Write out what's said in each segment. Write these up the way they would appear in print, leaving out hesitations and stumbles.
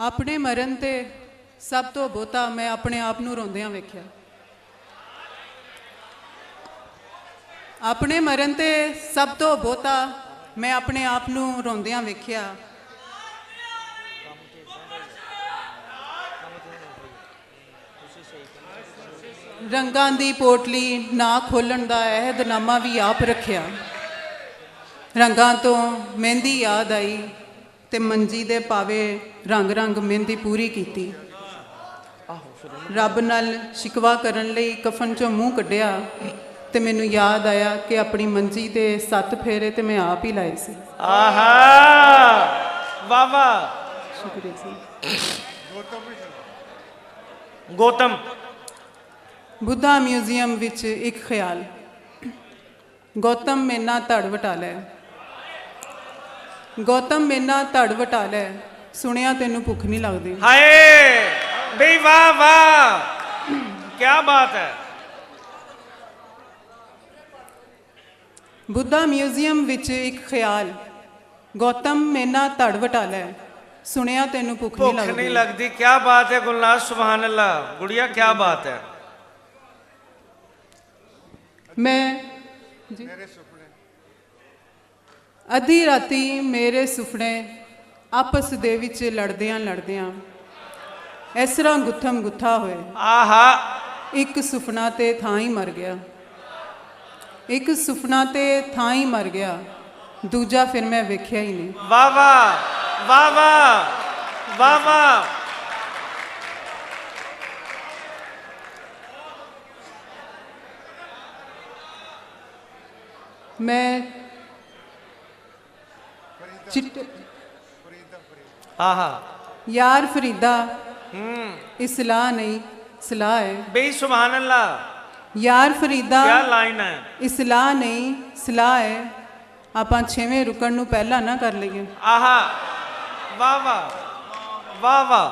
ਆਪਣੇ ਮਰਨ ਤੇ ਸਭ ਤੋਂ ਬਹੁਤਾ ਮੈਂ ਆਪਣੇ ਆਪ ਨੂੰ ਰੋਂਦਿਆਂ ਵੇਖਿਆ। ਆਪਣੇ ਮਰਨ ਤੇ ਸਭ ਤੋਂ ਬਹੁਤਾ ਮੈਂ ਆਪਣੇ ਆਪ ਨੂੰ ਰੋਂਦਿਆਂ ਵੇਖਿਆ। ਰੰਗਾਂ ਦੀ ਪੋਟਲੀ ਨਾ ਖੋਲਣ ਦਾ ਅਹਿਦਨਾਮਾ ਵੀ ਆਪ ਰੱਖਿਆ। ਰੰਗਾਂ ਤੋਂ ਮਹਿੰਦੀ ਯਾਦ ਆਈ ਤੇ ਮੰਜੀ ਦੇ ਪਾਵੇ ਰੰਗ ਰੰਗ ਮਹਿੰਦੀ ਪੂਰੀ ਕੀਤੀ। ਰੱਬ ਨਾਲ ਸ਼ਿਕਵਾ ਕਰਨ ਲਈ ਕਫਨ ਚੋਂ ਮੂੰਹ ਕੱਢਿਆ ਤੇ ਮੈਨੂੰ ਯਾਦ ਆਇਆ ਕਿ ਆਪਣੀ ਮੰਜੀ ਦੇ 7 ਫੇਰੇ ਤੇ ਮੈਂ ਆਪ ਹੀ ਲਾਏ ਸੀ। ਆਹਾ ਵਾਹ ਵਾਹ, ਸ਼ੁਕਰੀਆ ਜੀ। ਗੌਤਮ ਬੁੱਧਾ ਮਿਊਜ਼ੀਅਮ ਵਿੱਚ ਇੱਕ ਖਿਆਲ। ਗੌਤਮ ਮੇਨਾ ਧੜ ਵਟਾ ਲੈ, ਗੌਤਮ ਮੇਨਾ ਧੜ ਵਟਾ ਲੈ, ਸੁਣਿਆ ਤੈਨੂੰ ਭੁੱਖ ਨਹੀਂ ਲੱਗਦੀ। ਹਾਏ ਬਈ ਵਾਹ ਵਾਹ, ਕੀ ਬਾਤ ਹੈ। ਬੁੱਧਾ ਮਿਊਜ਼ੀਅਮ ਵਿੱਚ ਇੱਕ ਖਿਆਲ। ਗੌਤਮ ਮੇਨਾ ਧੜ ਵਟਾ ਲੈ, ਸੁਣਿਆ ਤੈਨੂੰ ਭੁੱਖ ਨਹੀਂ ਲੱਗਦੀ। ਨਹੀਂ ਲੱਗਦੀ, ਕੀ ਬਾਤ ਹੈ ਗੁਲਨਾਜ਼, ਸੁਭਾਨ ਅੱਲਾ ਗੁੜੀਆ, ਕੀ ਬਾਤ ਹੈ। ਮੈਂ ਅੱਧੀ ਰਾਤੀ ਮੇਰੇ ਸੁਪਨੇ ਆਪਸ ਦੇ ਵਿੱਚ ਲੜਦਿਆਂ ਲੜਦਿਆਂ ਇਸ ਤਰ੍ਹਾਂ ਗੁੱਥਮ ਗੁੱਥਾ ਹੋਏ। ਆਹਾ, ਇੱਕ ਸੁਪਨਾ ਤੇ ਥਾਂ ਹੀ ਮਰ ਗਿਆ, ਇੱਕ ਸੁਪਨਾ ਤੇ ਥਾਂ ਹੀ ਮਰ ਗਿਆ, ਦੂਜਾ ਫਿਰ ਮੈਂ ਵੇਖਿਆ ਹੀ ਨਹੀਂ। ਵਾਹ ਵਾਹ ਵਾਹ ਵਾਹ ਵਾਹ ਵਾਹ। ਮੈਂ ਚਿੱਟੇ ਆਹਾ ਯਾਰ ਫਰੀਦਾ, ਇਸਲਾਹ ਨਹੀਂ ਸਲਾਹ ਹੈ। ਬਈ ਸੁਭਾਨ ਅੱਲਾ, ਯਾਰ ਫਰੀਦਾ, ਕੀ ਲਾਈਨ ਹੈ। ਇਸਲਾਹ ਨਹੀਂ ਸਲਾਹ ਹੈ। ਆਪਾਂ 6ਵੇਂ ਰੁਕਣ ਨੂੰ ਪਹਿਲਾਂ ਨਾ ਕਰ ਲਈਏ। ਆਹਾ ਵਾਹ ਵਾਹ ਵਾਹ ਵਾਹ।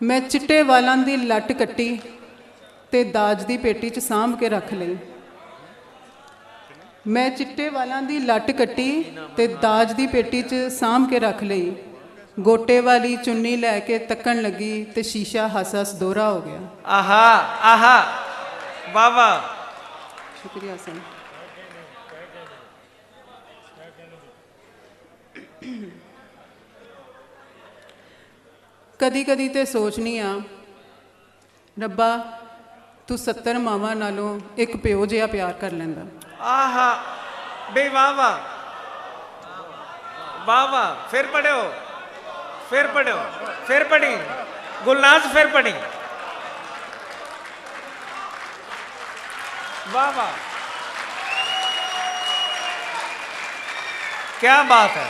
ਮੈਂ ਚਿੱਟੇ ਵਾਲਾਂ ਦੀ ਲੱਟ ਕੱਟੀ ਤੇ ਦਾਜ ਦੀ ਪੇਟੀ 'ਚ ਸਾਂਭ ਕੇ ਰੱਖ ਲਈ। ਮੈਂ ਚਿੱਟੇ ਵਾਲਾਂ ਦੀ ਲੱਟ ਕੱਟੀ ਤੇ ਦਾਜ ਦੀ ਪੇਟੀ 'ਚ ਸਾਂਭ ਕੇ ਰੱਖ ਲਈ। ਗੋਟੇ ਵਾਲੀ ਚੁੰਨੀ ਲੈ ਕੇ ਤੱਕਣ ਲੱਗੀ ਤੇ ਸ਼ੀਸ਼ਾ ਹੱਸ ਹੱਸ ਦੋਹਰਾ ਹੋ ਗਿਆ। ਆਹਾ ਆਹਾ ਵਾਹ ਵਾਹ। ਸ਼ੁਕਰੀਆ ਸਨ। ਕਦੀ ਕਦੀ ਤੇ ਸੋਚਨੀ ਆ, ਰੱਬਾ ਤੂੰ 70 ਮਾਵਾਂ ਨਾਲੋਂ ਇੱਕ ਪਿਓ ਜਿਹਾ ਪਿਆਰ ਕਰ ਲੈਂਦਾ। ਆਹਾ ਬੇ ਵਾਹ ਵਾਹ ਵਾਹ ਵਾਹ। ਫਿਰ ਪੜਿਓ, ਫਿਰ ਪੜਿਓ, ਫਿਰ ਪੜੀ ਗੁਲਨਾਜ਼, ਫਿਰ ਪੜੀ। वाह वाह, क्या बात है।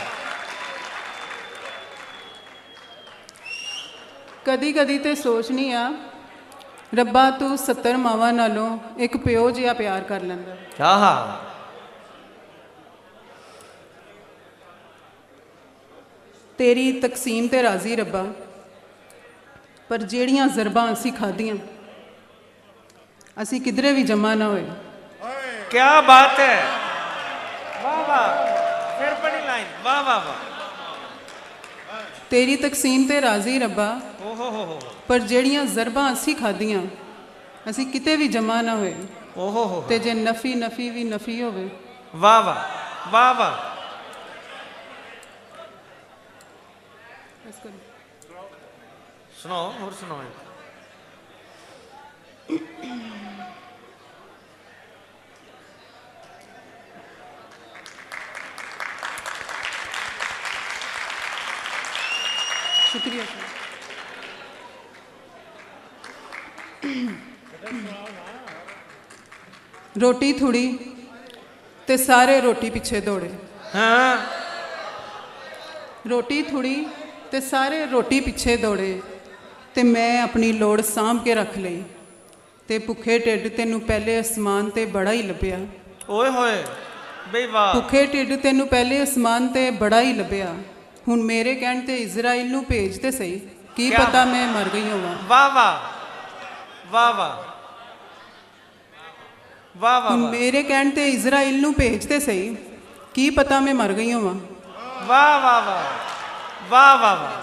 ਕਦੀ ਕਦੀ ਤੇ ਸੋਚਨੀ ਆ, ਰੱਬਾ ਤੂੰ 70 ਮਾਵਾਂ ਨਾਲੋਂ ਇੱਕ ਪਿਓ ਜਿਹਾ ਪਿਆਰ ਕਰ ਲੈਂਦਾ। ਆਹਾ ਤੇਰੀ ਤਕਸੀਮ ਤੇ ਰਾਜ਼ੀ ਰੱਬਾ, ਪਰ ਜਿਹੜੀਆਂ ਜ਼ਰਬਾਂ ਅਸੀਂ ਖਾਧੀਆਂ ਅਸੀਂ ਕਿਧਰੇ ਵੀ ਜਮਾ ਨਾ ਹੋਏ। क्या बात है, वाह वाह। फिर पढ़ी लाइन, वाह वाह वाह। ਤੇਰੀ ਤਕਸੀਮ ਤੇ ਰਾਜ਼ੀ ਰੱਬਾ, ओहो हो, ਪਰ ਜਿਹੜੀਆਂ ਜ਼ਰਬਾਂ ਅਸੀਂ ਖਾਧੀਆਂ ਅਸੀਂ ਕਿਤੇ ਵੀ ਜਮਾ ਨਾ ਹੋਏ। ओहो हो। ਤੇ ਜੇ ਨਫੀ ਨਫੀ ਵੀ ਨਫੀ ਹੋਵੇ। वाह वाह वाह वाह। सुनाओ और सुनाओ। शुक्रिया रोटी थोड़ी ते सारे रोटी पीछे दौड़े। हाँ रोटी थोड़ी ते सारे रोटी पीछे दौड़े ते मैं अपनी लोड़ सांभ के रख लई ते भुखे ढिड तैनू पहले आसमान ते बड़ा ही लभ्या। ओए होए बई वाह। भुखे ढिड तैनू पहले आसमान ते बड़ा ही लभ्या। ਹੁਣ ਮੇਰੇ ਕਹਿਣ ਤੇ ਇਜ਼ਰਾਈਲ ਨੂੰ ਭੇਜ ਤੇ ਸਹੀ, ਕੀ ਪਤਾ ਮੈਂ ਮਰ ਗਈ ਹੋਵਾਂ। ਵਾਹ ਵਾਹ ਵਾਹ ਵਾਹ ਵਾਹ ਵਾਹ। ਹੁਣ ਮੇਰੇ ਕਹਿਣ ਤੇ ਇਜ਼ਰਾਈਲ ਨੂੰ ਭੇਜ ਤੇ ਸਹੀ, ਕੀ ਪਤਾ ਮੈਂ ਮਰ ਗਈ ਹੋਵਾਂ। ਵਾਹ ਵਾਹ ਵਾਹ ਵਾਹ ਵਾਹ ਵਾਹ।